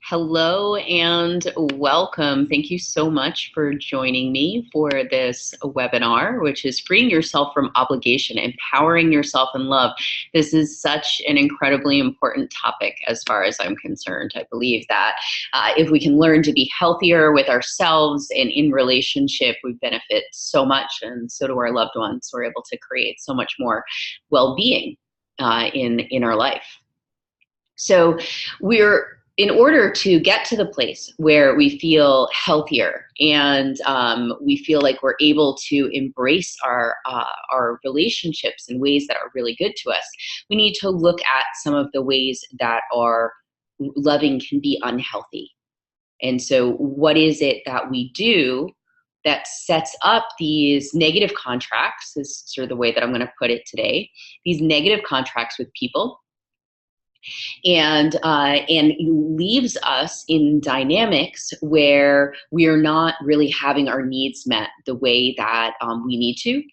Hello and welcome. Thank you so much for joining me for this webinar, which is freeing yourself from obligation, empowering yourself in love. This is such an incredibly important topic as far as I'm concerned. I believe that if we can learn to be healthier with ourselves and in relationship, we benefit so much, and so do our loved ones. We're able to create so much more well-being in our life. So in order to get to the place where we feel healthier and we feel like we're able to embrace our relationships in ways that are really good to us, we need to look at some of the ways that our loving can be unhealthy. And so what is it that we do that sets up these negative contracts, is sort of the way that I'm going to put it today, these negative contracts with people, and leaves us in dynamics where we are not really having our needs met the way that we need to,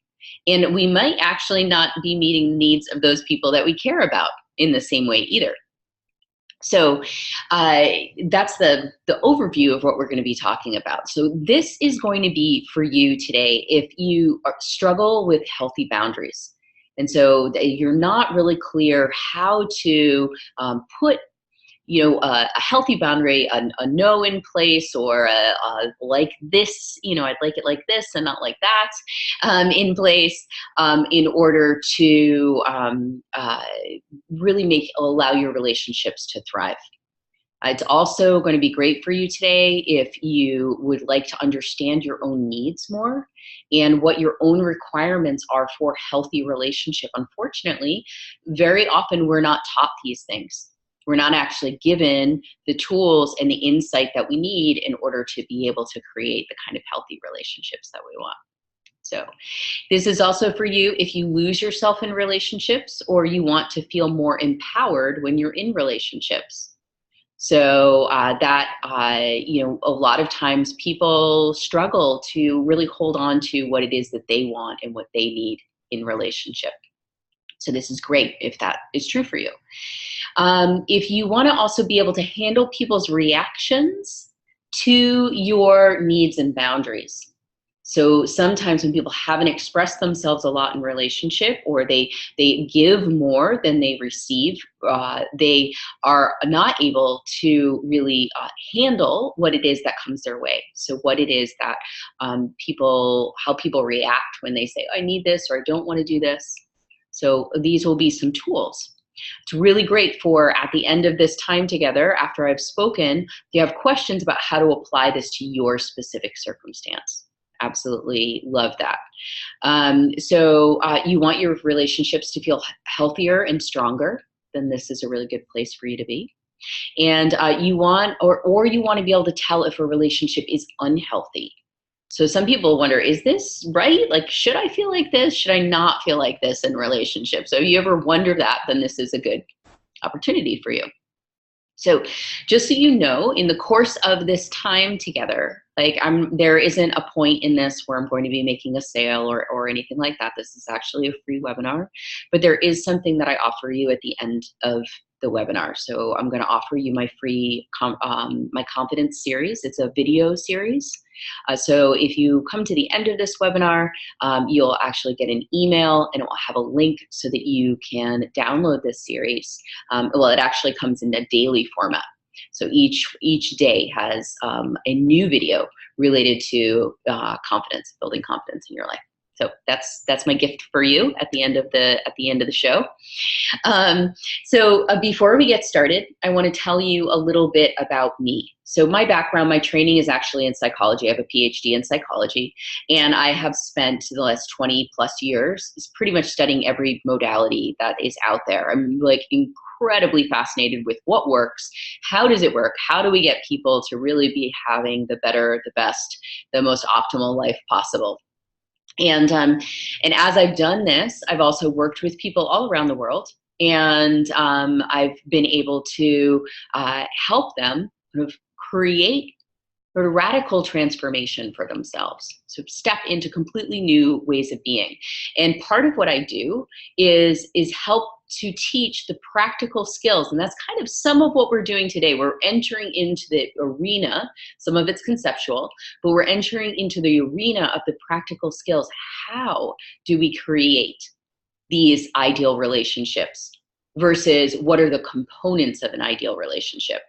and we might actually not be meeting the needs of those people that we care about in the same way either. So that's the overview of what we're going to be talking about. So this is going to be for you today if you struggle with healthy boundaries. And so you're not really clear how to put, a healthy boundary, a no in place, or a like this, I'd like it like this and not like that in place, in order to really allow your relationships to thrive. It's also going to be great for you today if you would like to understand your own needs more and what your own requirements are for healthy relationship. Unfortunately, very often we're not taught these things. We're not actually given the tools and the insight that we need in order to be able to create the kind of healthy relationships that we want. So this is also for you if you lose yourself in relationships or you want to feel more empowered when you're in relationships. So a lot of times people struggle to really hold on to what it is that they want and what they need in relationship. So this is great if that is true for you. If you want to also be able to handle people's reactions to your needs and boundaries. So sometimes when people haven't expressed themselves a lot in relationship, or they give more than they receive, they are not able to really handle what it is that comes their way. So what it is that how people react when they say, I need this, or I don't want to do this. So these will be some tools. It's really great for at the end of this time together, after I've spoken, if you have questions about how to apply this to your specific circumstance. Absolutely love that. So you want your relationships to feel healthier and stronger, then this is a really good place for you to be. And you want to be able to tell if a relationship is unhealthy. So some people wonder, is this right? Like, should I feel like this? Should I not feel like this in relationships? So if you ever wonder that, then this is a good opportunity for you. So just so you know, in the course of this time together, there isn't a point in this where I'm going to be making a sale or anything like that. This is actually a free webinar, but there is something that I offer you at the end of the webinar. So I'm going to offer you my free my confidence series. It's a video series. So if you come to the end of this webinar, you'll actually get an email, and it will have a link so that you can download this series. It actually comes in a daily format. So each day has a new video related to confidence, building confidence in your life. So that's my gift for you at the end of the show. So before we get started, I want to tell you a little bit about me. So my background, my training is actually in psychology. I have a PhD in psychology, and I have spent the last 20 plus years pretty much studying every modality that is out there. I'm incredibly fascinated with what works. How does it work? How do we get people to really be having the better, the best, the most optimal life possible? And as I've done this, I've also worked with people all around the world, and I've been able to help them kind of create or radical transformation for themselves. So step into completely new ways of being. And part of what I do is help to teach the practical skills. And that's kind of some of what we're doing today. We're entering into the arena, some of it's conceptual, but we're entering into the arena of the practical skills. How do we create these ideal relationships versus what are the components of an ideal relationship?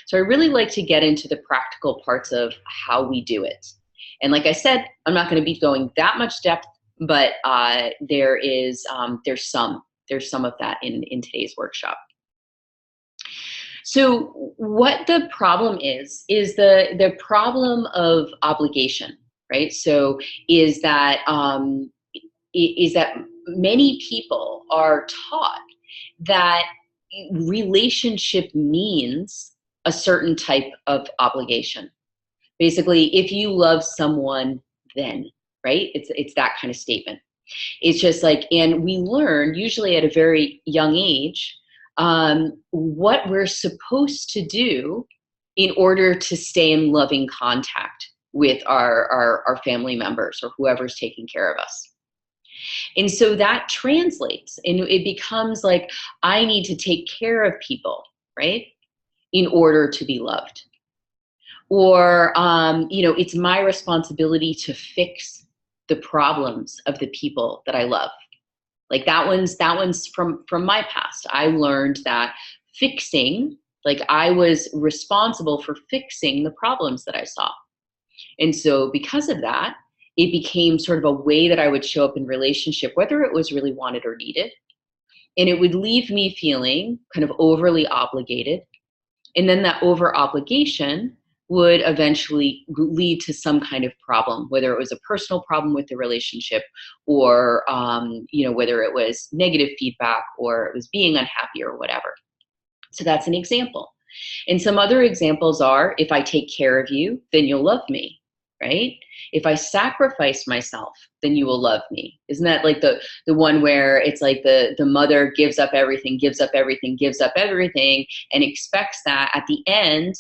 So I really like to get into the practical parts of how we do it. And like I said, I'm not going to be going that much depth, but there's some of that in today's workshop. So what the problem is the problem of obligation, right? So is that many people are taught that relationship means a certain type of obligation. Basically, if you love someone, then, right? It's that kind of statement. It's just like, and we learn usually at a very young age what we're supposed to do in order to stay in loving contact with our family members or whoever's taking care of us. And so that translates, and it becomes like, I need to take care of people, right, in order to be loved. Or, it's my responsibility to fix the problems of the people that I love. Like that one's from my past. I learned that fixing, like I was responsible for fixing the problems that I saw. And so because of that, it became sort of a way that I would show up in relationship, whether it was really wanted or needed. And it would leave me feeling kind of overly obligated. And then that over obligation would eventually lead to some kind of problem, whether it was a personal problem with the relationship or, whether it was negative feedback or it was being unhappy or whatever. So that's an example. And some other examples are, if I take care of you, then you'll love me, right? If I sacrifice myself, then you will love me. Isn't that like the one where it's like the mother gives up everything, and expects that at the end,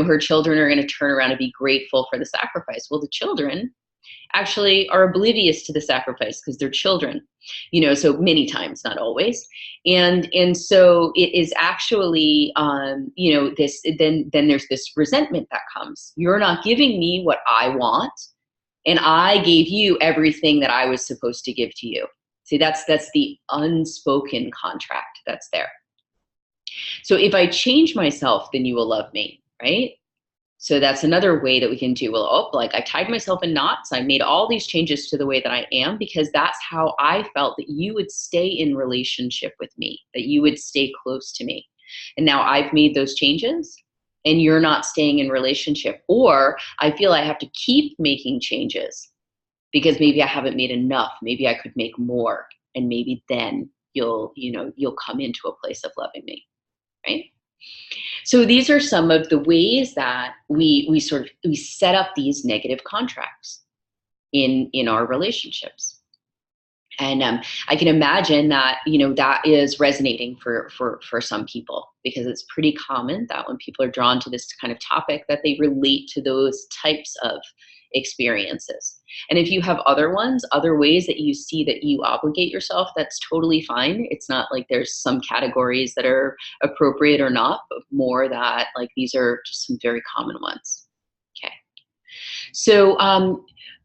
her children are going to turn around and be grateful for the sacrifice. Well, the children actually are oblivious to the sacrifice because they're children, so many times, not always. And so it is actually, this, then there's this resentment that comes. You're not giving me what I want, and I gave you everything that I was supposed to give to you. See, that's the unspoken contract that's there. So if I change myself, then you will love me, right? So that's another way that we can do, I tied myself in knots. I made all these changes to the way that I am because that's how I felt that you would stay in relationship with me, that you would stay close to me. And now I've made those changes and you're not staying in relationship. Or I feel I have to keep making changes because maybe I haven't made enough. Maybe I could make more. And maybe then you'll come into a place of loving me, right? So these are some of the ways that we set up these negative contracts in our relationships. And I can imagine that, that is resonating for some people, because it's pretty common that when people are drawn to this kind of topic that they relate to those types of experiences. And if you have other ways that you see that you obligate yourself, that's totally fine. It's not like there's some categories that are appropriate or not, but more that like these are just some very common ones. Okay. So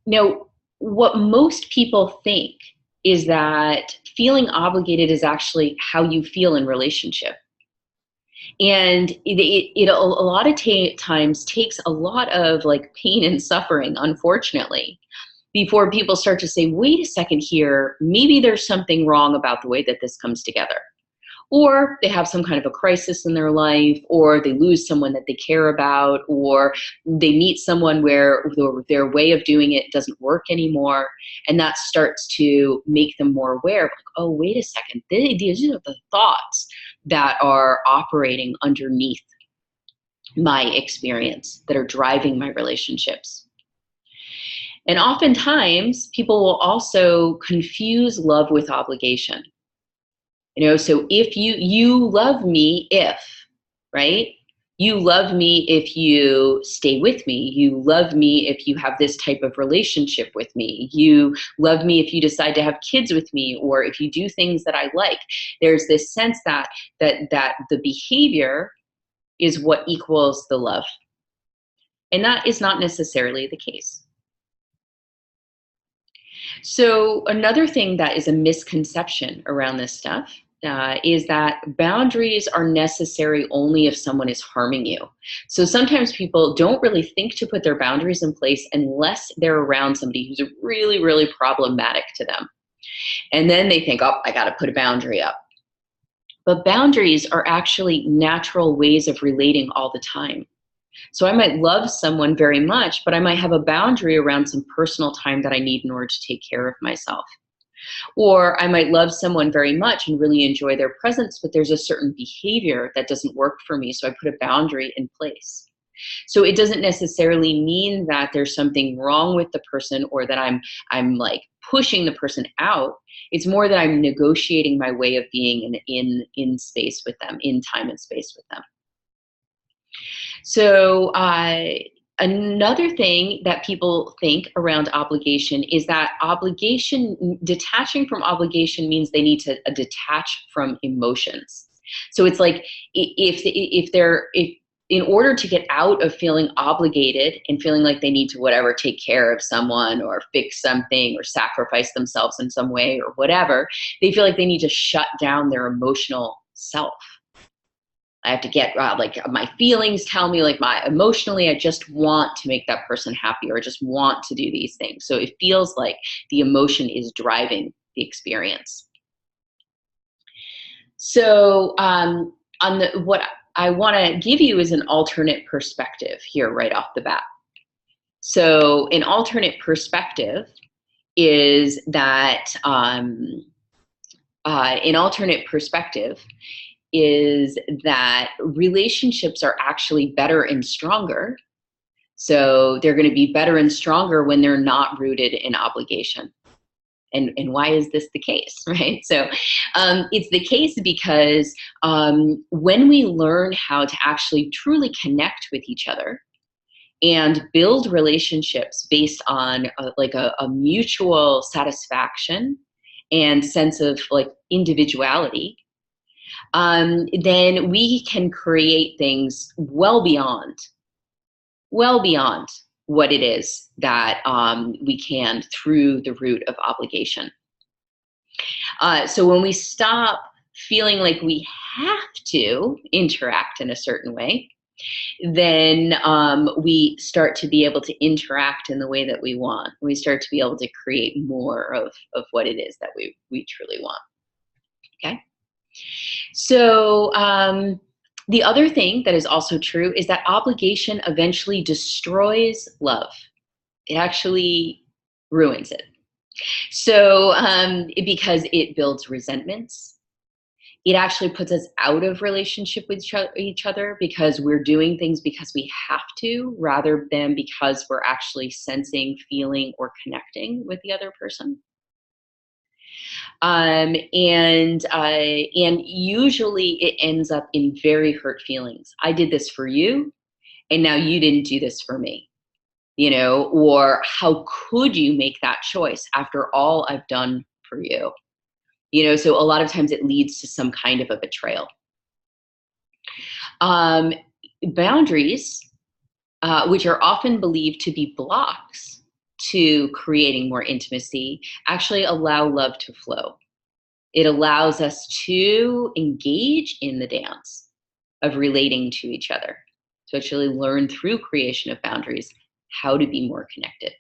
now what most people think is that feeling obligated is actually how you feel in relationship. And it a lot of times takes a lot of like pain and suffering, unfortunately, before people start to say, wait a second here, maybe there's something wrong about the way that this comes together. Or they have some kind of a crisis in their life, or they lose someone that they care about, or they meet someone where their way of doing it doesn't work anymore. And that starts to make them more aware of, like, oh, wait a second, these are the thoughts that are operating underneath my experience, that are driving my relationships. And oftentimes, people will also confuse love with obligation. So if you love me if, right? You love me if you stay with me. You love me if you have this type of relationship with me. You love me if you decide to have kids with me, or if you do things that I like. There's this sense that the behavior is what equals the love. And that is not necessarily the case. So another thing that is a misconception around this stuff is that boundaries are necessary only if someone is harming you. So sometimes people don't really think to put their boundaries in place unless they're around somebody who's really, really problematic to them. And then they think, oh, I got to put a boundary up. But boundaries are actually natural ways of relating all the time. So I might love someone very much, but I might have a boundary around some personal time that I need in order to take care of myself. Or I might love someone very much and really enjoy their presence, but there's a certain behavior that doesn't work for me, so I put a boundary in place. So it doesn't necessarily mean that there's something wrong with the person, or that I'm like pushing the person out. It's more that I'm negotiating my way of being in space with them, in time and space with them. So another thing that people think around obligation is that detaching from obligation means they need to detach from emotions. So it's like if in order to get out of feeling obligated and feeling like they need to whatever take care of someone or fix something or sacrifice themselves in some way or whatever, they feel like they need to shut down their emotional self. I have to get like my feelings tell me, like, emotionally, I just want to make that person happy, or I just want to do these things. So it feels like the emotion is driving the experience. So what I want to give you is an alternate perspective here right off the bat. So an alternate perspective is that relationships are actually better and stronger. So they're going to be better and stronger when they're not rooted in obligation. And why is this the case, right? So it's the case because when we learn how to actually truly connect with each other and build relationships based on a mutual satisfaction and sense of like individuality, then we can create things well beyond what it is that we can through the root of obligation. So when we stop feeling like we have to interact in a certain way, then we start to be able to interact in the way that we want. We start to be able to create more of what it is that we truly want. Okay? So the other thing that is also true is that obligation eventually destroys love. It actually ruins it. So because it builds resentments, it actually puts us out of relationship with each other because we're doing things because we have to, rather than because we're actually sensing, feeling, or connecting with the other person. And usually it ends up in very hurt feelings. I did this for you, and now you didn't do this for me, or how could you make that choice after all I've done for you? So a lot of times it leads to some kind of a betrayal. Boundaries, which are often believed to be blocks to creating more intimacy, actually allow love to flow. It allows us to engage in the dance of relating to each other. To actually learn through creation of boundaries how to be more connected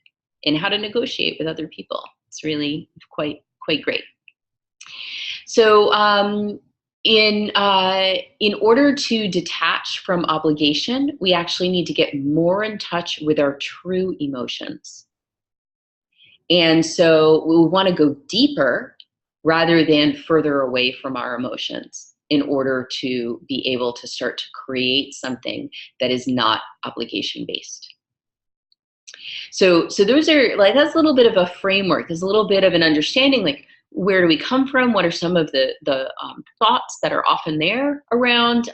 and how to negotiate with other people. It's really quite great. So in order to detach from obligation, we actually need to get more in touch with our true emotions. And so we want to go deeper rather than further away from our emotions in order to be able to start to create something that is not obligation based. So those are like, that's a little bit of a framework. There's a little bit of an understanding, like, where do we come from? What are some of the thoughts that are often there around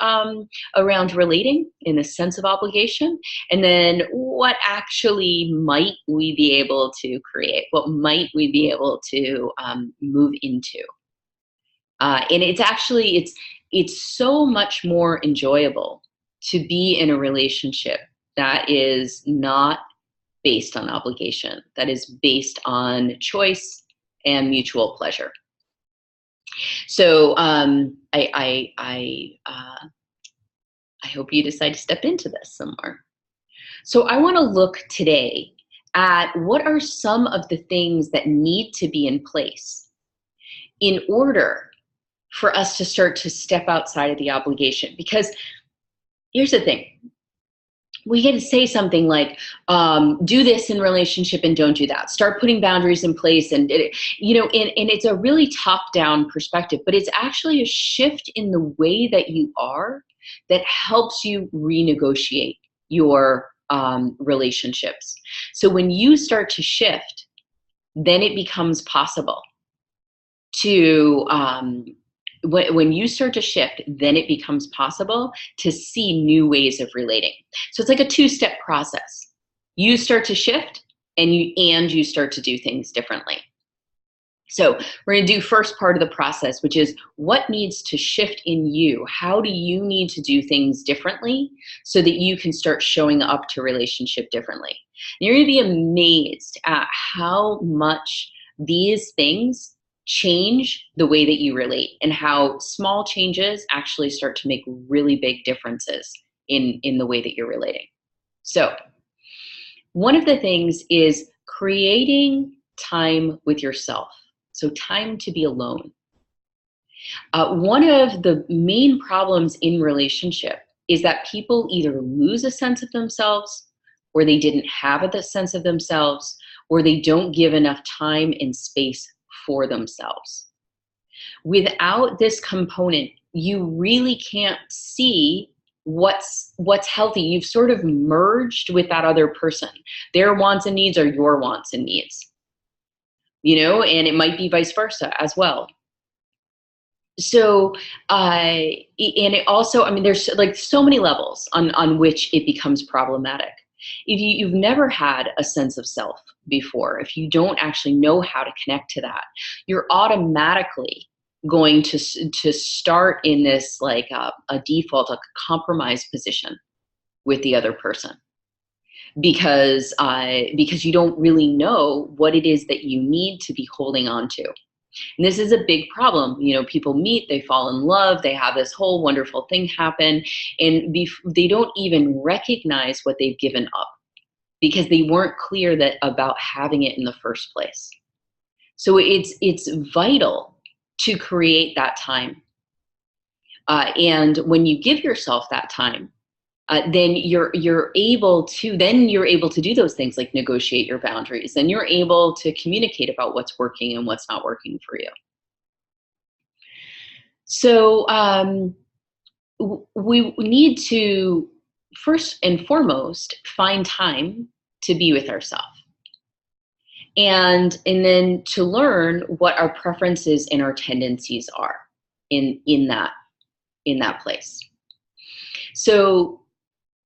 relating in a sense of obligation? And then what actually might we be able to create? What might we be able to move into? And it's so much more enjoyable to be in a relationship that is not based on obligation, that is based on choice and mutual pleasure. So I hope you decide to step into this some more. So I want to look today at what are some of the things that need to be in place in order for us to start to step outside of the obligation. Because here's the thing. We get to say something like, do this in relationship and don't do that. Start putting boundaries in place. And, and it's a really top-down perspective, but it's actually a shift in the way that you are that helps you renegotiate your relationships. So when you start to shift, then it becomes possible to when you start to shift, then it becomes possible to see new ways of relating. So it's like a two-step process. You start to shift, and you start to do things differently. So we're going to do first part of the process, which is what needs to shift in you? How do you need to do things differently so that you can start showing up to relationship differently? And you're going to be amazed at how much these things change the way that you relate, and how small changes actually start to make really big differences in the way that you're relating. So one of the things is creating time with yourself. So time to be alone. One of the main problems in relationship is that people either lose a sense of themselves, or they didn't have a sense of themselves, or they don't give enough time and space for themselves. Without this component, you really can't see what's healthy. You've sort of merged with that other person. Their wants and needs are your wants and needs, and it might be vice versa as well. So, and it also, there's like so many levels on which it becomes problematic. If you've never had a sense of self before, if you don't actually know how to connect to that, you're automatically going to start in this like a default, a compromise position with the other person, because you don't really know what it is that you need to be holding on to. And this is a big problem. People meet, they fall in love, they have this whole wonderful thing happen, and they don't even recognize what they've given up because they weren't clear about having it in the first place. So it's vital to create that time. And when you give yourself that time, then you're able to do those things like negotiate your boundaries, and you're able to communicate about what's working and what's not working for you. So we need to first and foremost find time to be with ourselves, and then to learn what our preferences and our tendencies are in that place. So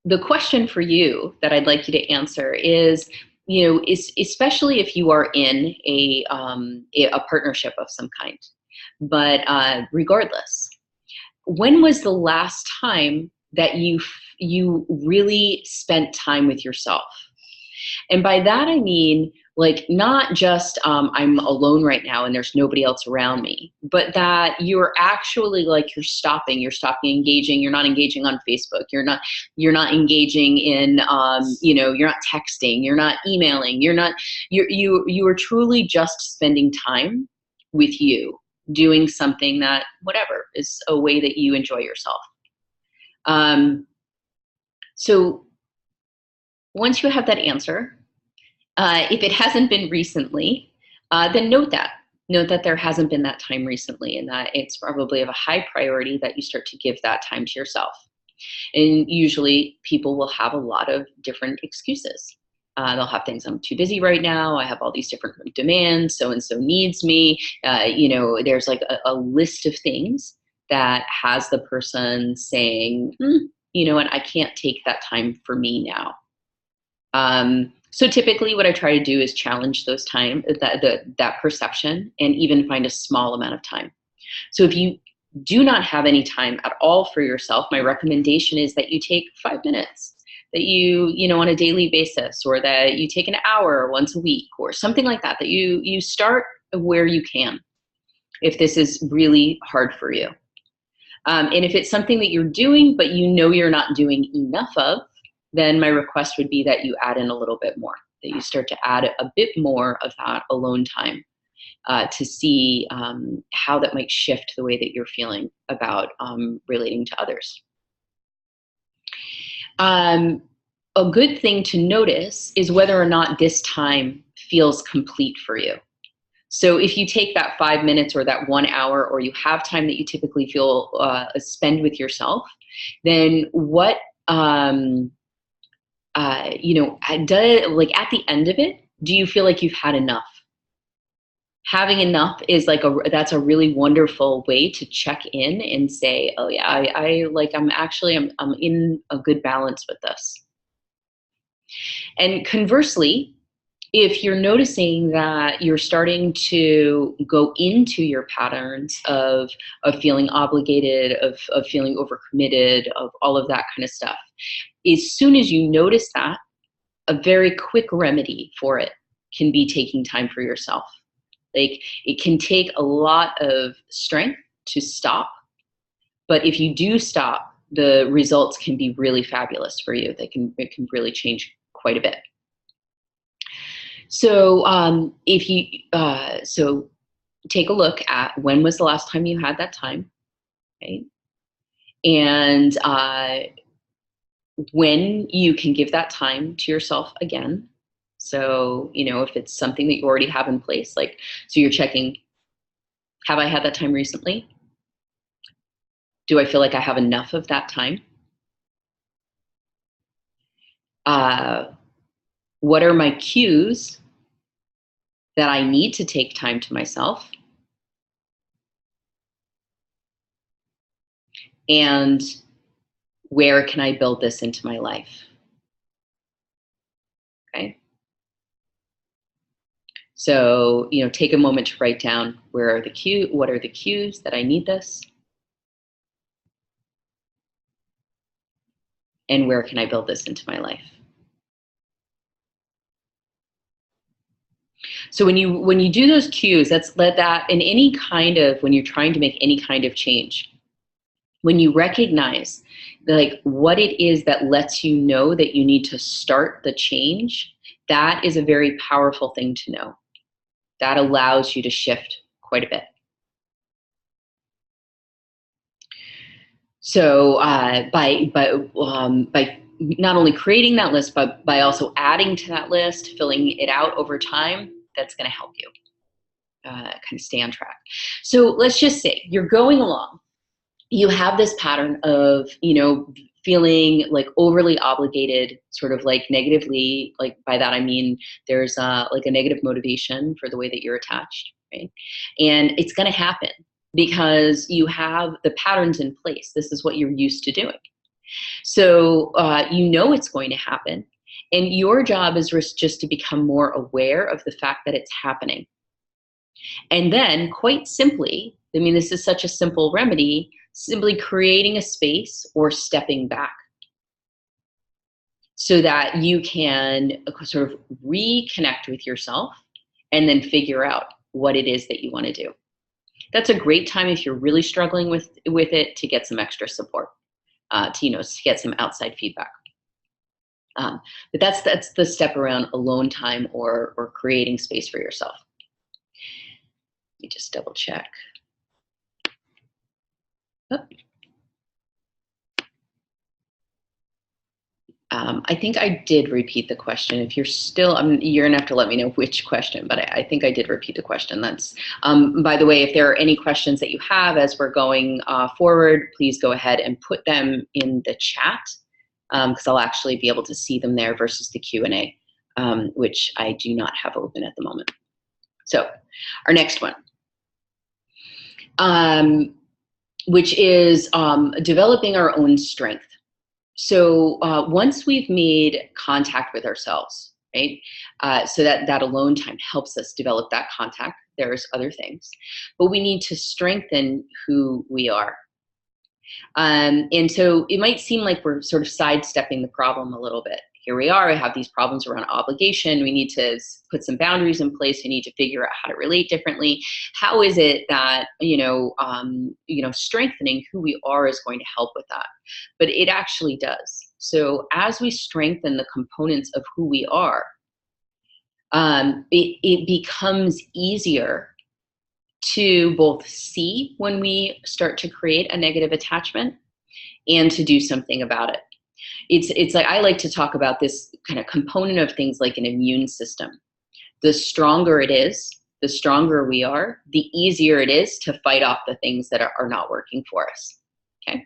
the question for you that I'd like you to answer is, especially if you are in a partnership of some kind, but regardless, when was the last time that you really spent time with yourself? And by that I mean, like, not just I'm alone right now and there's nobody else around me, but that you're actually like you're stopping engaging. You're not engaging on Facebook. You're not engaging in you're not texting. You're not emailing. You are truly just spending time with you, doing something that whatever is a way that you enjoy yourself. So once you have that answer, if it hasn't been recently, then note that there hasn't been that time recently, and that it's probably of a high priority that you start to give that time to yourself. And usually people will have a lot of different excuses. They'll have things, I'm too busy right now. I have all these different demands. So-and-so needs me. There's like a list of things that has the person saying, you know what, I can't take that time for me now. So typically what I try to do is challenge those that perception and even find a small amount of time. So if you do not have any time at all for yourself, my recommendation is that you take 5 minutes, that you know, on a daily basis, or that you take an hour once a week or something like that, that you start where you can, if this is really hard for you. And if it's something that you're doing, but you know you're not doing enough of, then my request would be that you add in a little bit more, that you start to add a bit more of that alone time to see how that might shift the way that you're feeling about relating to others. A good thing to notice is whether or not this time feels complete for you. So if you take that 5 minutes or that 1 hour, or you have time that you typically feel spend with yourself, then what like at the end of it, do you feel like you've had enough? Having enough is like that's a really wonderful way to check in and say, oh yeah, I'm in a good balance with this. And conversely, if you're noticing that you're starting to go into your patterns of feeling obligated, of feeling overcommitted, of all of that kind of stuff, as soon as you notice that, a very quick remedy for it can be taking time for yourself. Like, it can take a lot of strength to stop, but if you do stop, the results can be really fabulous for you. It can really change quite a bit. So so take a look at when was the last time you had that time, right? And when you can give that time to yourself again. So, you know, if it's something that you already have in place, like, so you're checking, have I had that time recently? Do I feel like I have enough of that time? What are my cues that I need to take time to myself? And where can I build this into my life? Okay. So, you know, take a moment to write down, what are the cues that I need this? And where can I build this into my life? So when you do those cues, let that in any kind of, when you're trying to make any kind of change, when you recognize like what it is that lets you know that you need to start the change, that is a very powerful thing to know. That allows you to shift quite a bit. So by not only creating that list, but by also adding to that list, filling it out over time, that's going to help you kind of stay on track. So let's just say you're going along. You have this pattern of, you know, feeling like overly obligated, sort of like negatively, like by that I mean there's like a negative motivation for the way that you're attached, right? And it's going to happen because you have the patterns in place. This is what you're used to doing. So you know it's going to happen. And your job is just to become more aware of the fact that it's happening. And then, quite simply, I mean, this is such a simple remedy, simply creating a space or stepping back so that you can sort of reconnect with yourself and then figure out what it is that you want to do. That's a great time if you're really struggling with it, to get some extra support, to get some outside feedback. But that's the step around alone time or creating space for yourself. Let me just double check. Oh. I think I did repeat the question. If you're still, you're gonna have to let me know which question, but I think I did repeat the question. That's, by the way, if there are any questions that you have as we're going forward, please go ahead and put them in the chat, because I'll actually be able to see them there versus the Q&A. which I do not have open at the moment. So our next one, which is developing our own strength. So once we've made contact with ourselves, right? So that alone time helps us develop that contact. There's other things, but we need to strengthen who we are. And so it might seem like we're sort of sidestepping the problem a little bit. Here we are, I have these problems around obligation. We need to put some boundaries in place. We need to figure out how to relate differently. How is it that, strengthening who we are is going to help with that? But it actually does. So as we strengthen the components of who we are, it becomes easier to both see when we start to create a negative attachment and to do something about it. It's like, I like to talk about this kind of component of things like an immune system. The stronger it is, the stronger we are, the easier it is to fight off the things that are not working for us. Okay.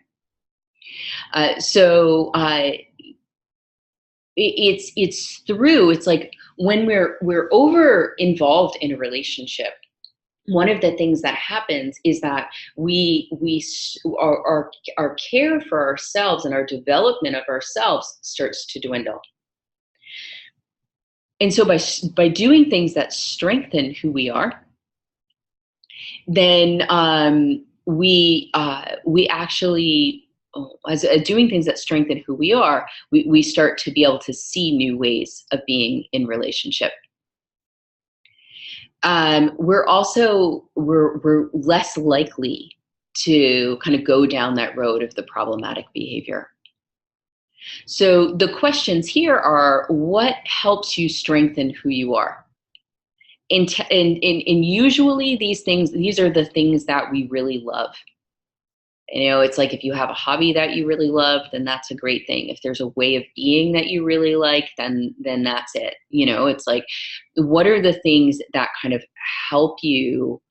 It's like when we're over involved in a relationship, one of the things that happens is that our care for ourselves and our development of ourselves starts to dwindle. And so by doing things that strengthen who we are, then we actually, as doing things that strengthen who we are, we start to be able to see new ways of being in relationship. We're less likely to kind of go down that road of the problematic behavior. So the questions here are, what helps you strengthen who you are? And usually these are the things that we really love. It's like, if you have a hobby that you really love, then that's a great thing. If there's a way of being that you really like, then that's it. It's like, what are the things that kind of help you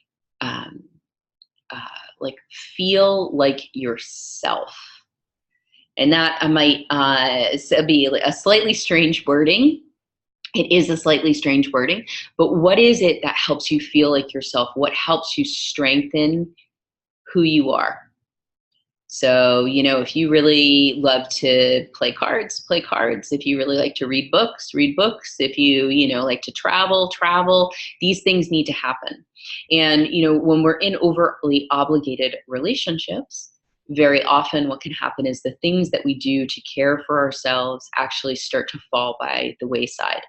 like feel like yourself? And that might be a slightly strange wording. It is a slightly strange wording, but what is it that helps you feel like yourself? What helps you strengthen who you are? So, if you really love to play cards, play cards. If you really like to read books, read books. If you, like to travel, travel. These things need to happen. And, when we're in overly obligated relationships, very often what can happen is the things that we do to care for ourselves actually start to fall by the wayside.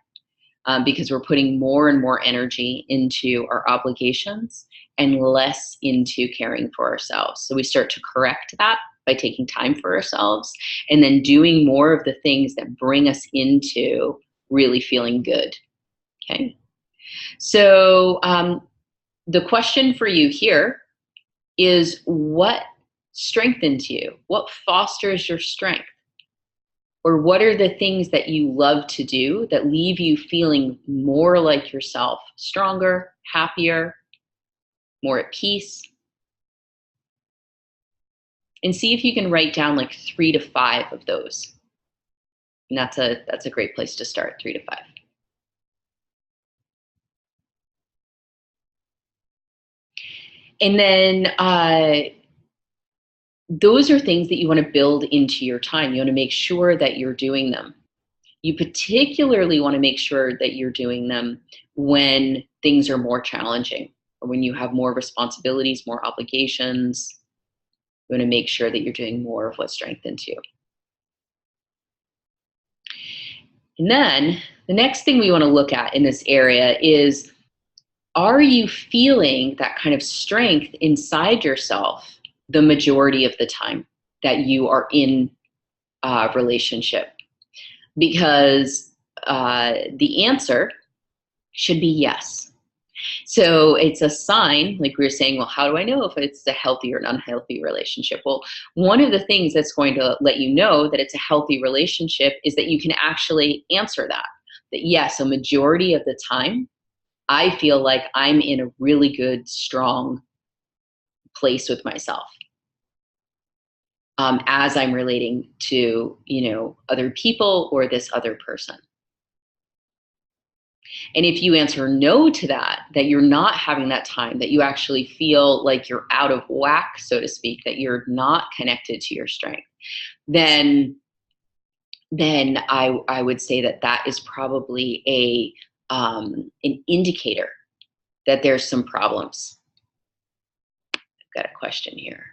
Because we're putting more and more energy into our obligations and less into caring for ourselves. So we start to correct that by taking time for ourselves and then doing more of the things that bring us into really feeling good. Okay. So the question for you here is, what strengthens you? What fosters your strength? Or what are the things that you love to do that leave you feeling more like yourself, stronger, happier, more at peace? And see if you can write down like 3 to 5 of those. And that's a great place to start, 3 to 5. And then those are things that you want to build into your time. You want to make sure that you're doing them. You particularly want to make sure that you're doing them when things are more challenging or when you have more responsibilities, more obligations. You want to make sure that you're doing more of what strengthens you. And then the next thing we want to look at in this area is, are you feeling that kind of strength inside yourself the majority of the time that you are in a relationship? Because the answer should be yes. So it's a sign, like we were saying, well, how do I know if it's a healthy or an unhealthy relationship? Well, one of the things that's going to let you know that it's a healthy relationship is that you can actually answer that yes, a majority of the time, I feel like I'm in a really good, strong place with myself. As I'm relating to, other people or this other person. And if you answer no to that, that you're not having that time, that you actually feel like you're out of whack, so to speak, that you're not connected to your strength, then I would say that that is probably an indicator that there's some problems. I've got a question here.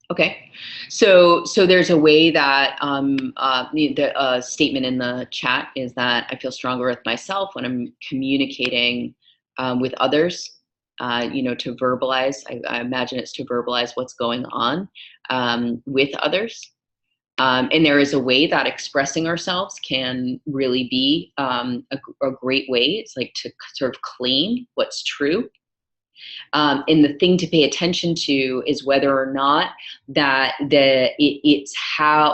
Okay, so there's a way that the statement in the chat is that I feel stronger with myself when I'm communicating with others. To verbalize. I imagine it's to verbalize what's going on with others. And there is a way that expressing ourselves can really be a great way. It's like to sort of claim what's true. And the thing to pay attention to is whether or not that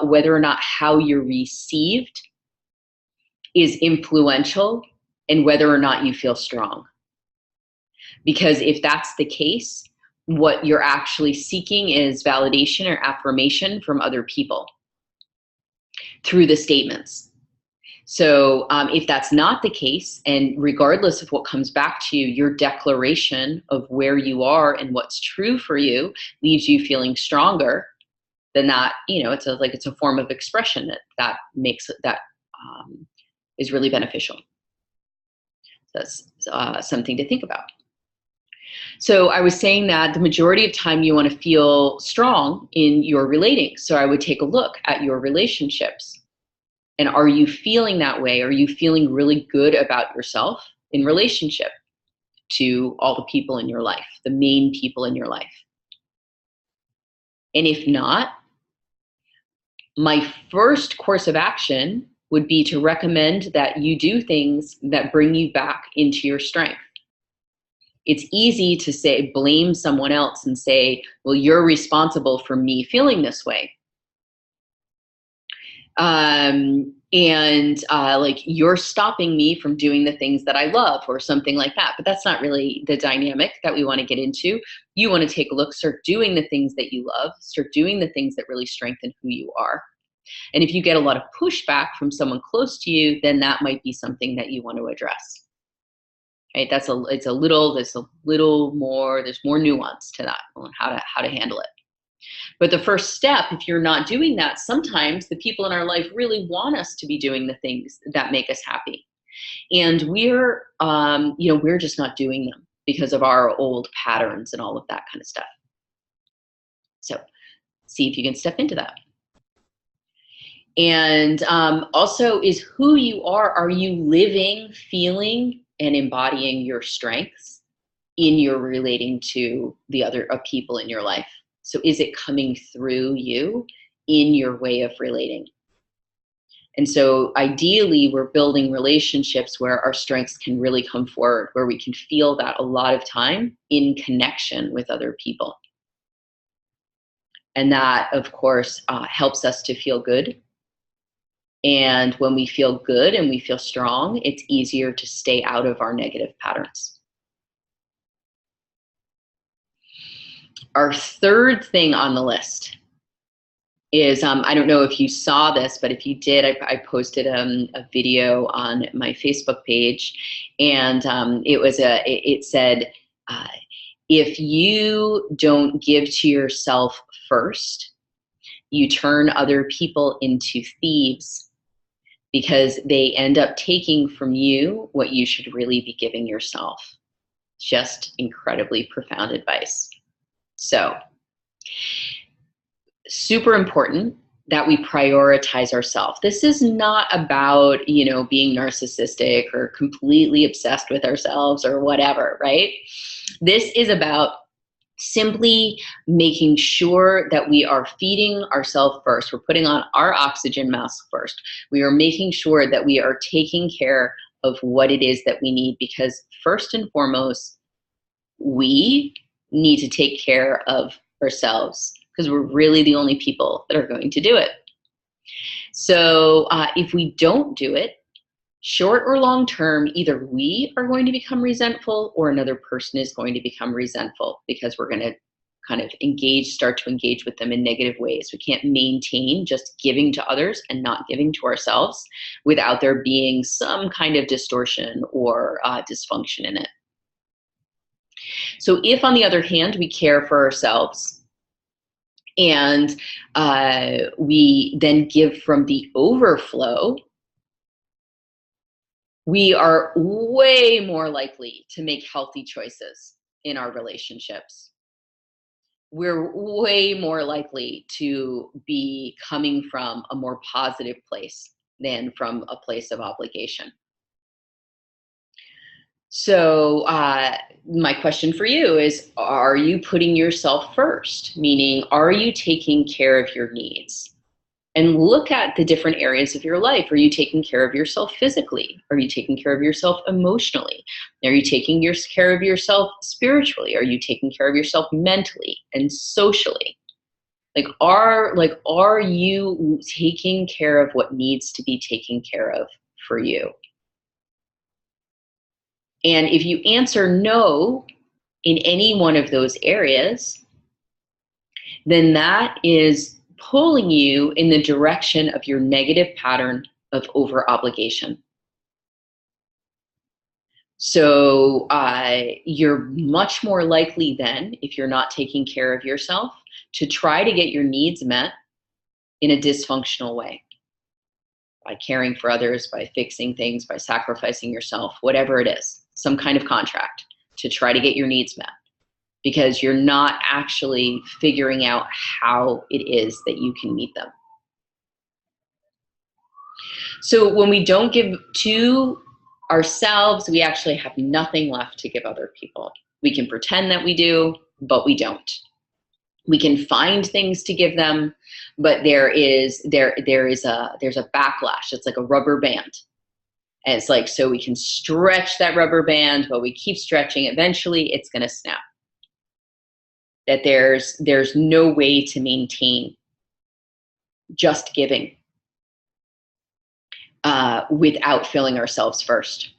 whether or not how you're received is influential and whether or not you feel strong. Because if that's the case, what you're actually seeking is validation or affirmation from other people through the statements. So if that's not the case, and regardless of what comes back to you, your declaration of where you are and what's true for you leaves you feeling stronger, then that, it's a form of expression that makes that is really beneficial. That's something to think about. So I was saying that the majority of time you want to feel strong in your relating. So I would take a look at your relationships. And are you feeling that way? Are you feeling really good about yourself in relationship to all the people in your life, the main people in your life? And if not, my first course of action would be to recommend that you do things that bring you back into your strength. It's easy to say, blame someone else and say, well, you're responsible for me feeling this way. Like you're stopping me from doing the things that I love or something like that. But that's not really the dynamic that we want to get into. You want to take a look, start doing the things that you love, start doing the things that really strengthen who you are. And if you get a lot of pushback from someone close to you, then that might be something that you want to address. Right? There's a little more, there's more nuance to that on how to handle it. But the first step, if you're not doing that, sometimes the people in our life really want us to be doing the things that make us happy. And we're just not doing them because of our old patterns and all of that kind of stuff. So see if you can step into that. And also is who you are you living, feeling, and embodying your strengths in your relating to the other people in your life? So is it coming through you in your way of relating? And so ideally, we're building relationships where our strengths can really come forward, where we can feel that a lot of time in connection with other people. And that, of course, helps us to feel good. And when we feel good and we feel strong, it's easier to stay out of our negative patterns. Our third thing on the list is, I don't know if you saw this, but if you did, I posted a video on my Facebook page, and it said, if you don't give to yourself first, you turn other people into thieves, because they end up taking from you what you should really be giving yourself. Just incredibly profound advice. So, super important that we prioritize ourselves. This is not about, being narcissistic or completely obsessed with ourselves or whatever, right? This is about simply making sure that we are feeding ourselves first. We're putting on our oxygen mask first. We are making sure that we are taking care of what it is that we need, because first and foremost, we need to take care of ourselves, because we're really the only people that are going to do it. So if we don't do it, short or long term, either we are going to become resentful or another person is going to become resentful, because we're going to kind of start to engage with them in negative ways. We can't maintain just giving to others and not giving to ourselves without there being some kind of distortion or dysfunction in it. So if, on the other hand, we care for ourselves and we then give from the overflow, we are way more likely to make healthy choices in our relationships. We're way more likely to be coming from a more positive place than from a place of obligation. So my question for you is, are you putting yourself first? Meaning, are you taking care of your needs? And look at the different areas of your life. Are you taking care of yourself physically? Are you taking care of yourself emotionally? Are you taking care of yourself spiritually? Are you taking care of yourself mentally and socially? Are you taking care of what needs to be taken care of for you? And if you answer no in any one of those areas, then that is pulling you in the direction of your negative pattern of over obligation. So you're much more likely then, if you're not taking care of yourself, to try to get your needs met in a dysfunctional way. By caring for others, by fixing things, by sacrificing yourself, whatever it is, some kind of contract to try to get your needs met. Because you're not actually figuring out how it is that you can meet them. So when we don't give to ourselves, we actually have nothing left to give other people. We can pretend that we do, but we don't. We can find things to give them, but there's a backlash. It's like a rubber band. And it's like, so we can stretch that rubber band, but we keep stretching. Eventually, it's going to snap. That there's no way to maintain just giving without filling ourselves first.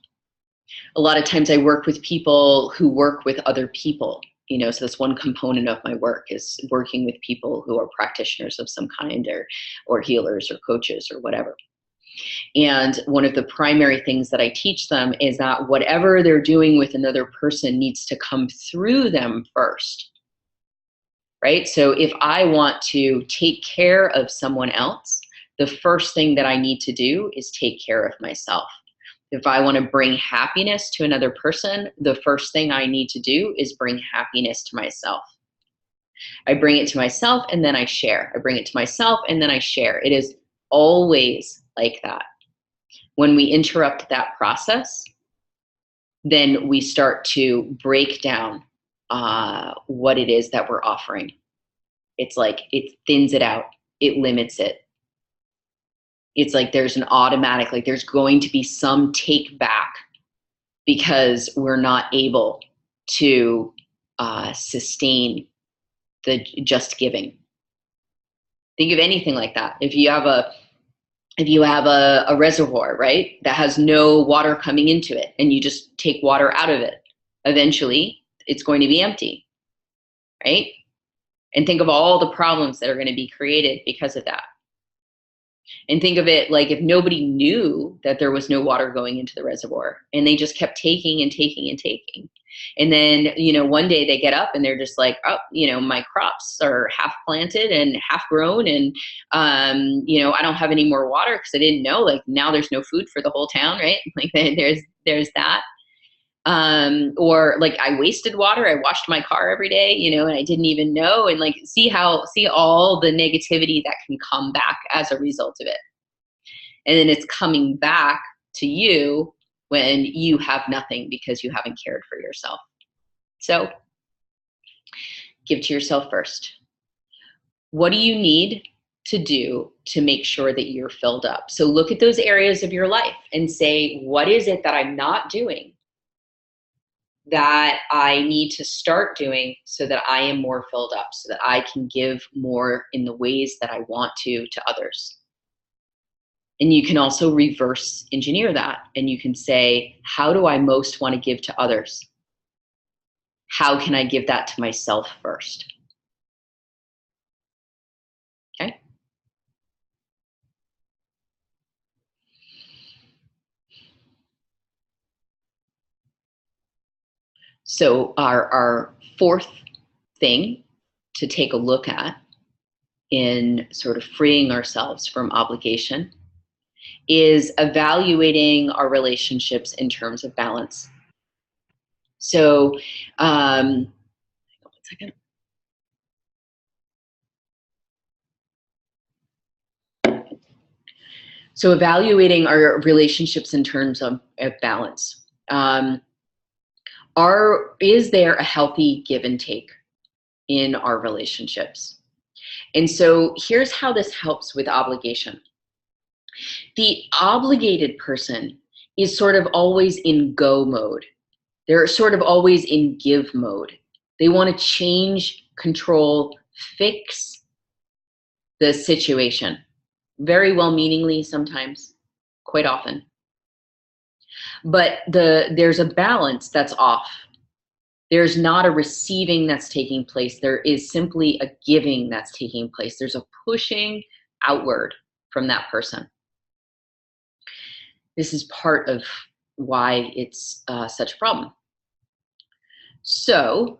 A lot of times I work with people who work with other people, so that's one component of my work, is working with people who are practitioners of some kind, or healers or coaches or whatever. And one of the primary things that I teach them is that whatever they're doing with another person needs to come through them first. Right? So if I want to take care of someone else, the first thing that I need to do is take care of myself. If I want to bring happiness to another person, the first thing I need to do is bring happiness to myself. I bring it to myself and then I share. I bring it to myself and then I share. It is always like that. When we interrupt that process, then we start to break down what it is that we're offering. It's like it thins it out. It limits it. It's like there's an automatic, like there's going to be some take back because we're not able to sustain the just giving. Think of anything like that. If you have a reservoir, right, that has no water coming into it, and you just take water out of it, eventually it's going to be empty, right? And think of all the problems that are going to be created because of that. And think of it like if nobody knew that there was no water going into the reservoir and they just kept taking and taking and taking. And then, one day they get up and they're just like, oh, my crops are half planted and half grown. And, I don't have any more water because I didn't know, like now there's no food for the whole town, right? Like there's that. Or like I wasted water. I washed my car every day, and I didn't even know. And like, see all the negativity that can come back as a result of it. And then it's coming back to you when you have nothing because you haven't cared for yourself. So give to yourself first. What do you need to do to make sure that you're filled up? So look at those areas of your life and say, what is it that I'm not doing that I need to start doing so that I am more filled up, so that I can give more in the ways that I want to others? And you can also reverse engineer that. And you can say, how do I most want to give to others? How can I give that to myself first? So our fourth thing to take a look at in sort of freeing ourselves from obligation is evaluating our relationships in terms of balance. So, one second. So evaluating our relationships in terms of balance. Is there a healthy give and take in our relationships? And so here's how this helps with obligation. The obligated person is sort of always in go mode. They're sort of always in give mode. They want to change, control, fix the situation. Very well-meaningly sometimes, quite often. But there's a balance that's off. There's not a receiving that's taking place. There is simply a giving that's taking place. There's a pushing outward from that person. This is part of why it's such a problem. So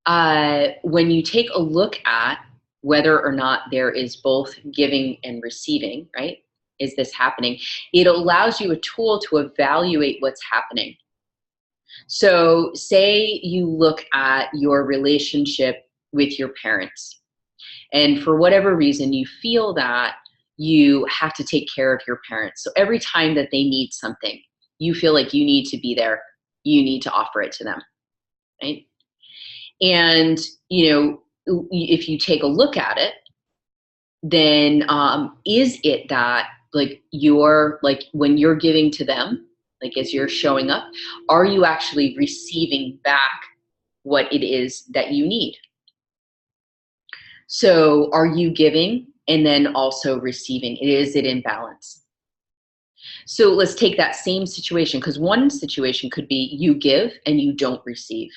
when you take a look at whether or not there is both giving and receiving, right? Is this happening? It allows you a tool to evaluate what's happening. So say you look at your relationship with your parents, and for whatever reason, you feel that you have to take care of your parents. So every time that they need something, you feel like you need to be there. You need to offer it to them, right? And, if you take a look at it, then is it that when you're giving to them, like as you're showing up, are you actually receiving back what it is that you need? So are you giving and then also receiving? Is it in balance? So let's take that same situation, because one situation could be you give and you don't receive,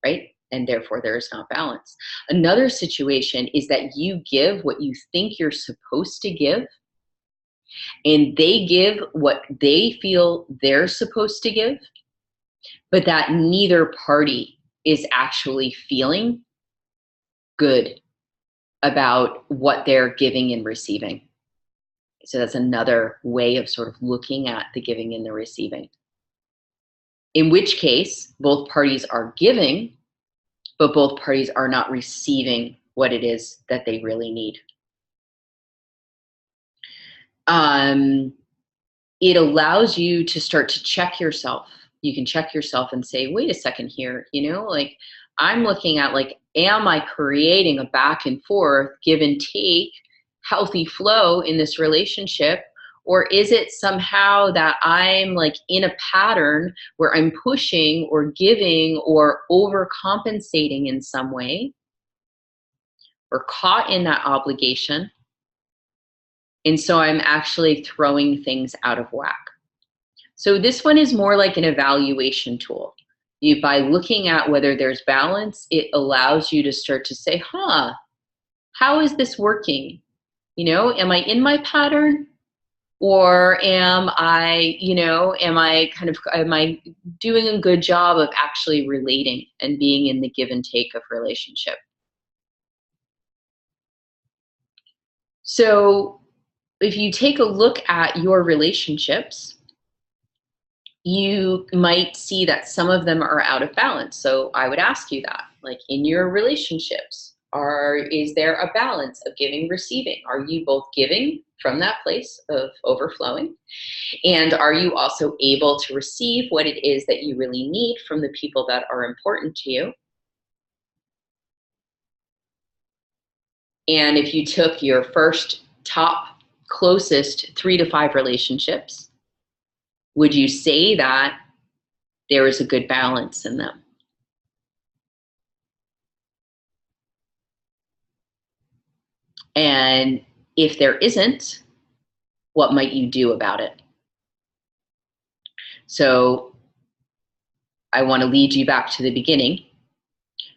right? And therefore there is not balance. Another situation is that you give what you think you're supposed to give, and they give what they feel they're supposed to give, but that neither party is actually feeling good about what they're giving and receiving. So that's another way of sort of looking at the giving and the receiving. In which case, both parties are giving, but both parties are not receiving what it is that they really need. It allows you to start to check yourself. You can check yourself and say, wait a second here, I'm looking at am I creating a back and forth, give and take, healthy flow in this relationship? Or is it somehow that I'm in a pattern where I'm pushing or giving or overcompensating in some way, or caught in that obligation? And so I'm actually throwing things out of whack. So this one is more like an evaluation tool. By looking at whether there's balance, it allows you to start to say, how is this working? Am I in my pattern? Or am I doing a good job of actually relating and being in the give and take of relationship? So if you take a look at your relationships, you might see that some of them are out of balance. So I would ask you that, in your relationships, is there a balance of giving, receiving? Are you both giving from that place of overflowing? And are you also able to receive what it is that you really need from the people that are important to you? And if you took your first top closest 3 to 5 relationships, would you say that there is a good balance in them? And if there isn't, what might you do about it? So I want to lead you back to the beginning,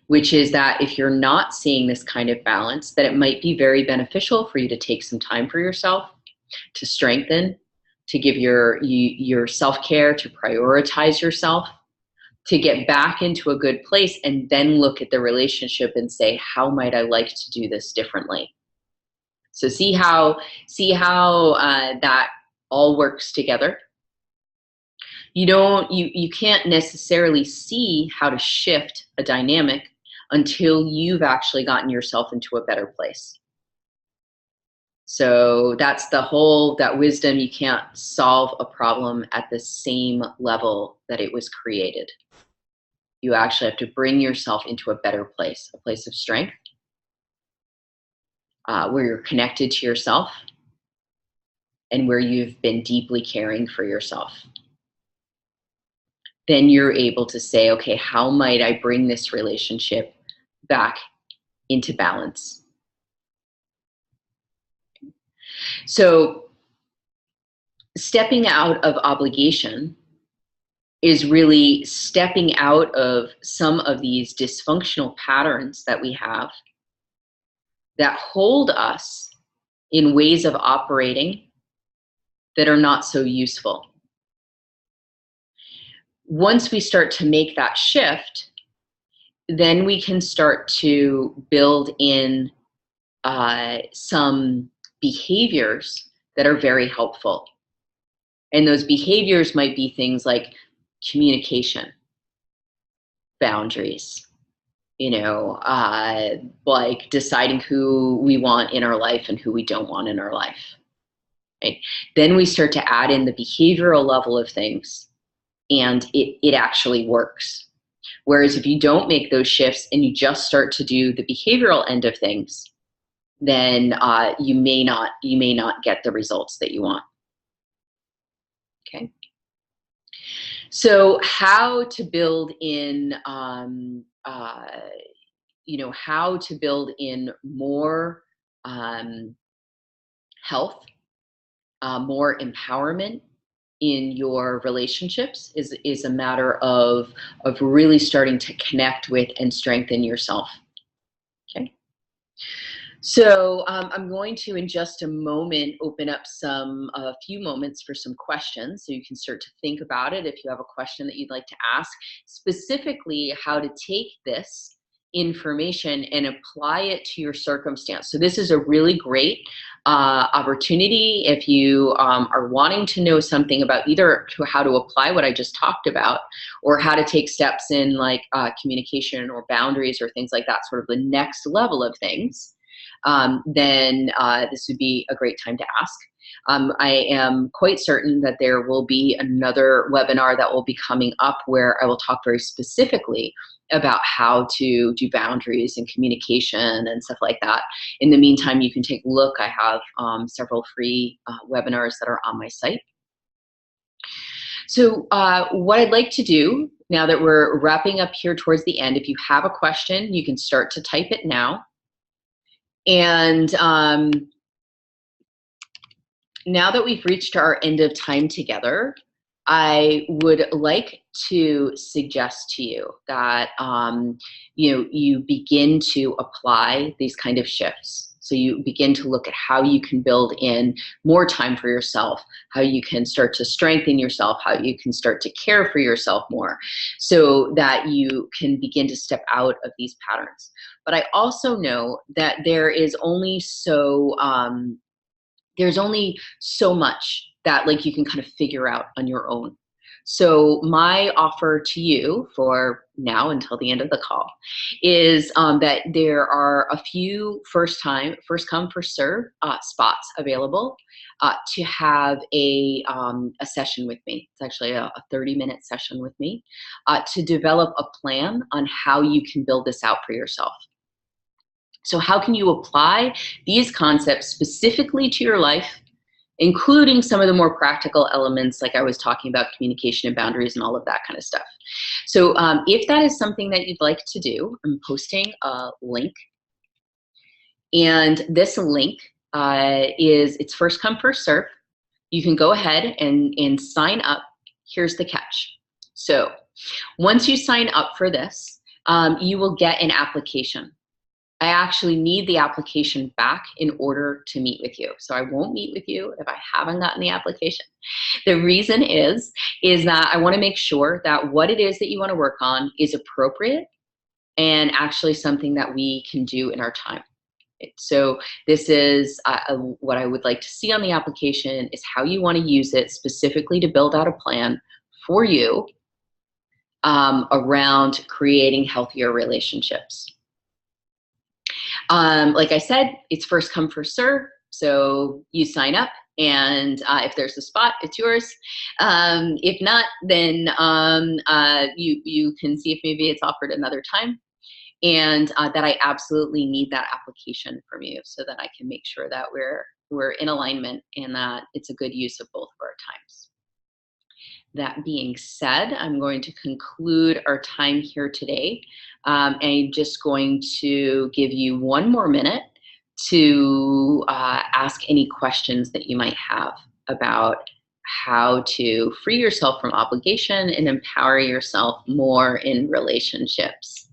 which is that if you're not seeing this kind of balance, that it might be very beneficial for you to take some time for yourself, to strengthen, to give your self-care, to prioritize yourself, to get back into a good place, and then look at the relationship and say, how might I like to do this differently? So see how that all works together. You can't necessarily see how to shift a dynamic until you've actually gotten yourself into a better place. So that's that wisdom. You can't solve a problem at the same level that it was created. You actually have to bring yourself into a better place, a place of strength, where you're connected to yourself and where you've been deeply caring for yourself. Then you're able to say, okay, how might I bring this relationship back into balance? So stepping out of obligation is really stepping out of some of these dysfunctional patterns that we have that hold us in ways of operating that are not so useful. Once we start to make that shift, then we can start to build in some behaviors that are very helpful. And those behaviors might be things like communication, boundaries, like deciding who we want in our life and who we don't want in our life. Right? Then we start to add in the behavioral level of things, and it actually works. Whereas if you don't make those shifts and you just start to do the behavioral end of things, then you may not get the results that you want. Okay. So how to build in how to build in more health, more empowerment in your relationships is a matter of really starting to connect with and strengthen yourself. Okay. So I'm going to, in just a moment, open up a few moments for some questions, so you can start to think about it if you have a question that you'd like to ask, specifically how to take this information and apply it to your circumstance. So this is a really great opportunity if you are wanting to know something about either how to apply what I just talked about, or how to take steps in like communication or boundaries or things like that, sort of the next level of things. Then this would be a great time to ask. I am quite certain that there will be another webinar that will be coming up where I will talk very specifically about how to do boundaries and communication and stuff like that. In the meantime, you can take a look. I have several free webinars that are on my site. So what I'd like to do, now that we're wrapping up here towards the end, if you have a question, you can start to type it now. And now that we've reached our end of time together, I would like to suggest to you that you begin to apply these kind of shifts. So you begin to look at how you can build in more time for yourself, how you can start to strengthen yourself, how you can start to care for yourself more, so that you can begin to step out of these patterns. But I also know that there's only so much that like you can kind of figure out on your own. So my offer to you for now until the end of the call is that there are a few first come, first serve spots available to have a session with me. It's actually a 30-minute session with me to develop a plan on how you can build this out for yourself. So how can you apply these concepts specifically to your life, including some of the more practical elements like I was talking about, communication and boundaries and all of that kind of stuff. So if that is something that you'd like to do, I'm posting a link. And this link it's first come, first serve. You can go ahead and sign up. Here's the catch. So once you sign up for this, you will get an application. I actually need the application back in order to meet with you. So I won't meet with you if I haven't gotten the application. The reason is that I want to make sure that what it is that you want to work on is appropriate and actually something that we can do in our time. So this is what I would like to see on the application is how you want to use it specifically to build out a plan for you around creating healthier relationships. Like I said, it's first come, first serve. So you sign up, and if there's a spot, it's yours. If not, then you can see if maybe it's offered another time. And that I absolutely need that application from you so that I can make sure that we're in alignment and that it's a good use of both of our times. That being said, I'm going to conclude our time here today. I'm just going to give you one more minute to ask any questions that you might have about how to free yourself from obligation and empower yourself more in relationships.